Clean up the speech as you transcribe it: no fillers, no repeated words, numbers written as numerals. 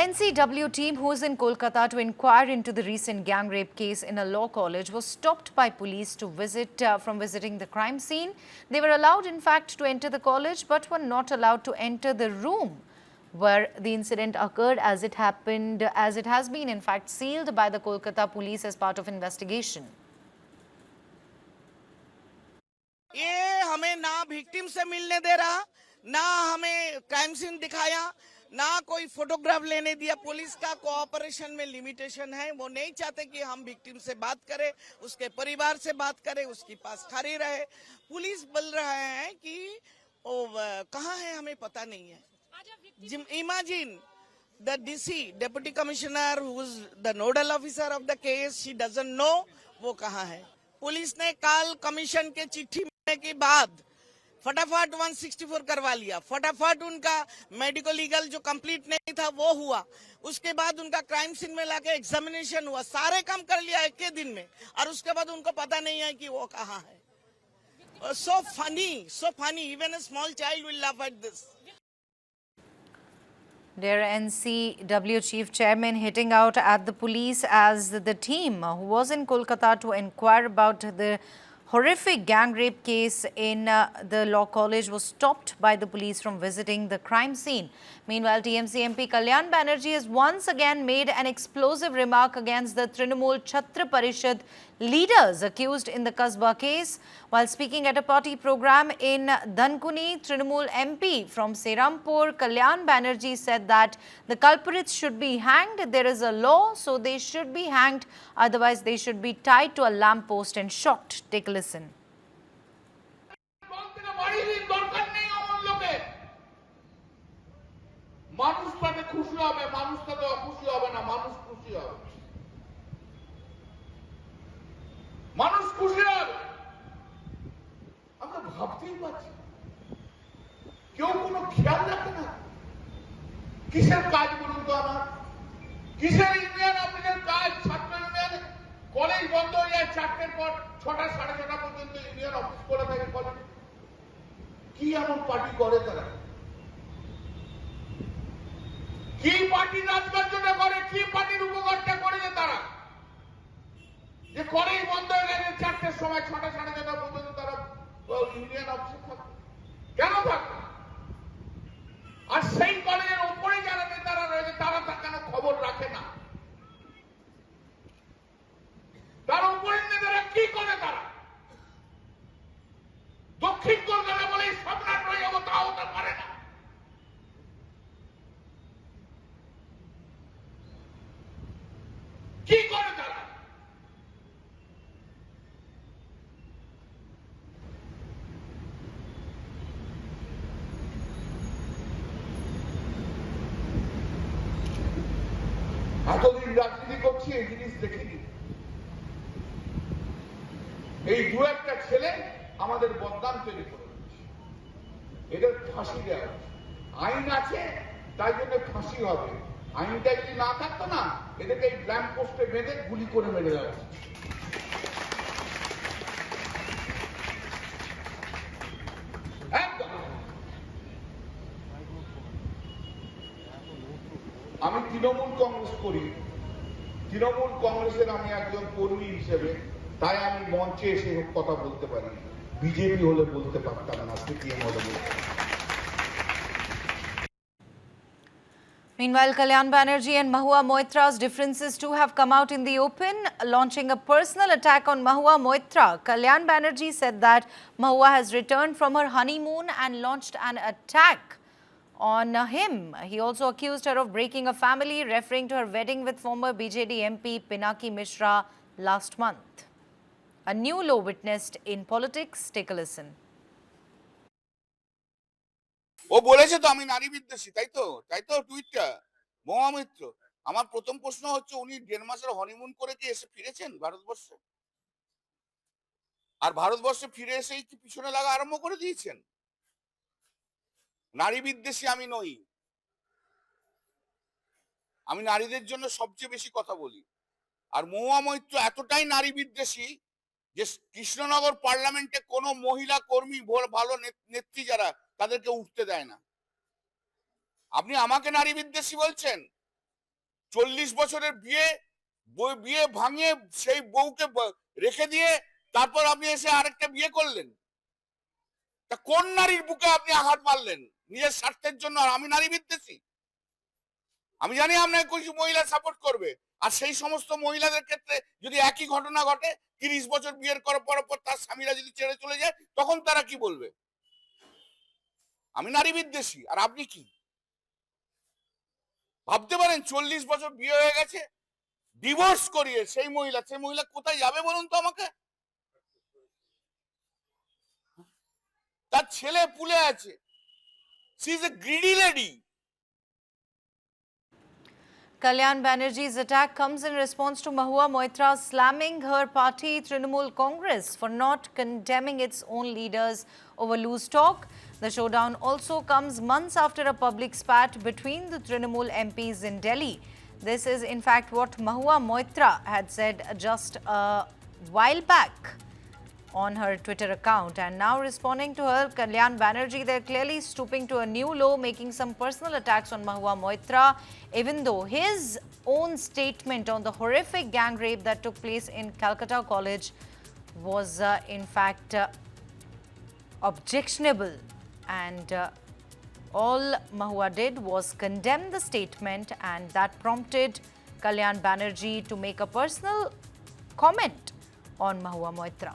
NCW team who was in Kolkata to inquire into the recent gang rape case in a law college was stopped by police to from visiting the crime scene. They were allowed, in fact, to enter the college, but were not allowed to enter the room where the incident occurred, as it has been, in fact, sealed by the Kolkata police as part of investigation. ये हमें ना victim से मिलने दे रहा, ना हमें crime scene दिखाया, ना कोई फोटोग्राफ लेने दिया। पुलिस का कोऑपरेशन में लिमिटेशन है। वो नहीं चाहते कि हम विक्टिम से बात करें, उसके परिवार से बात करें, उसके पास खड़ी रहे। पुलिस बोल रहा है कि कहाँ है हमें पता नहीं है। Imagine the DC, Deputy Commissioner, who is the nodal officer of the case, she doesn't know वो कहाँ है। पुलिस ने कल कमीशन के चिट्ठी मिलने के बाद फटाफट 164 करवा लिया। फटाफट उनका मेडिकल लीगल जो कंप्लीट नहीं था वो हुआ। उसके बाद उनका क्राइम सीन में लाके एग्जामिनेशन हुआ। सारे काम कर लिया एक के दिन में, और उसके बाद उनको पता नहीं है कि वो कहाँ है। So funny, even a small child will laugh at this. Their NCW chief chairman hitting out at the police as the team who was in Kolkata to inquire about the horrific gang rape case in the law college was stopped by the police from visiting the crime scene. Meanwhile, TMC MP Kalyan Banerjee has once again made an explosive remark against the Trinamool Chhatra Parishad leaders accused in the Kasbah case. While speaking at a party program in Dankuni, Trinamool MP from Serampur, Kalyan Banerjee said that the culprits should be hanged. There is a law, so they should be hanged. Otherwise, they should be tied to a lamppost and shot. Take a listen. মানুষ তাতে খুশি হবে, মানুষ তাতে অখুশি হবে না, মানুষ খুশি হবে। মানুষ খুশি হবে, আমরা ভাবতেই পারছি। কেউ কোনো খেয়াল রাখে না। কিসের কাজ বলুন তো আমার? কিসের ইউনিয়ন অফিসের কাজ? ছাত্র ইউনিয়ন কলেজ বন্ধ হয়ে যায় 4টের পর 6টা 6:30 পর্যন্ত ইউনিয়ন অফিস খোলা থাকে কলেজ। কি এমন পার্টি করে তারা? কি পার্টি রাজকার্যটা করে? কি পার্টির উপকারটা করেছে তারা? যে কলেজ বন্ধ হয়ে গেছে 4টের সময় 6টা 6:30 পর্যন্ত তারা ইউনিয়ন অফিসে থাকে। কেন থাকে? আর সেই কলেজের উপরে যারা নেতারা রয়েছে তারা তা কেন খবর রাখে না? তার উপরের নেতারা কি করে? তারা দক্ষিণ কলকাতা বলে সম্রাট হয়ে যাবো তাও হতে পারে না। কি করে তারা? এতদিন রাজনীতি করছি, এই জিনিস দেখিনি। এই দু একটা ছেলে আমাদের বদনাম তৈরি করে দিচ্ছে। এদের ফাঁসি দেওয়া আইন আছে, তাই জন্য ফাঁসি হবে। আইনটা যদি না থাকতো না, এদেরকে এই ল্যাম্প পোস্টে বেঁধে গুলি করে মেরে দেওয়া। আমি তৃণমূল কংগ্রেস করি, তৃণমূল কংগ্রেসের আমি একজন কর্মী হিসেবে তাই আমি মঞ্চে এসে কথা বলতে পারি। বিজেপি হলে বলতে পারতাম না, সিপিএম হলে বলতে। Meanwhile, Kalyan Banerjee and Mahua Moitra's differences too have come out in the open. Launching a personal attack on Mahua Moitra, Kalyan Banerjee said that Mahua has returned from her honeymoon and launched an attack on him. He also accused her of breaking a family, referring to her wedding with former BJD MP Pinaki Mishra last month. A new low witnessed in politics. Take a listen. ও বলেছে তো আমি নারী বিদ্বেষী, তাই তো টুইটটা মহুয়া মৈত্র। আমার প্রথম প্রশ্ন হচ্ছে, উনি 1.5 মাসের হনিমুন করে কি এসে ফিরেছেন ভারতবর্ষে? আর ভারতবর্ষে ফিরে এসেই কি পিছনে লাগা আরম্ভ করে দিয়েছেন? নারী বিদ্বেষী আমি নই। আমি নারীদের জন্য সবচেয়ে বেশি কথা বলি। আর মহুয়া মৈত্র এতটাই নারী বিদ্বেষী যে কৃষ্ণনগর পার্লামেন্টে কোনো মহিলা কর্মী ভালো নেত্রী যারা, তাদেরকে উঠতে দেয় না। আপনি আমাকে নারী বিদ্বেষী বলছেন? 40 বছরের বিয়ে ভাঙিয়ে সেই বউকে রেখে দিয়ে তারপর আপনি এসে আরেকটা বিয়ে করলেন। তা কোন নারীর বুকে আপনি আঘাত মারলেন নিজের স্বার্থের জন্য? আর আমি নারী বিদ্বেষী? আমি জানি আপনাকে কিছু মহিলা সাপোর্ট করবে, আর সেই সমস্ত মহিলাদের ক্ষেত্রে যদি একই ঘটনা ঘটে, 30 বছর বিয়ের করার পর তার স্বামীরা যদি ছেড়ে চলে যায়, তখন তারা কি বলবে? আমি নারী বিদ্বেষী আর আপনি কি? ভাবতে পারেন 40 বছর বিয়ে হয়ে গেছে, ডিভোর্স করিয়ে সেই মহিলা কোথায় যাবে বলুন তো আমাকে? তার ছেলে পুলে আছে। She is a greedy lady. Kalyan Banerjee's attack comes in response to Mahua Moitra slamming her party Trinamool Congress for not condemning its own leaders over loose talk. The showdown also comes months after a public spat between the Trinamool MPs in Delhi. This is in fact what Mahua Moitra had said just a while back on her Twitter account, and now responding to her, Kalyan Banerjee, they're clearly stooping to a new low, making some personal attacks on Mahua Moitra, even though his own statement on the horrific gang rape that took place in Calcutta College was in fact objectionable, and all Mahua did was condemn the statement, and that prompted Kalyan Banerjee to make a personal comment on Mahua Moitra.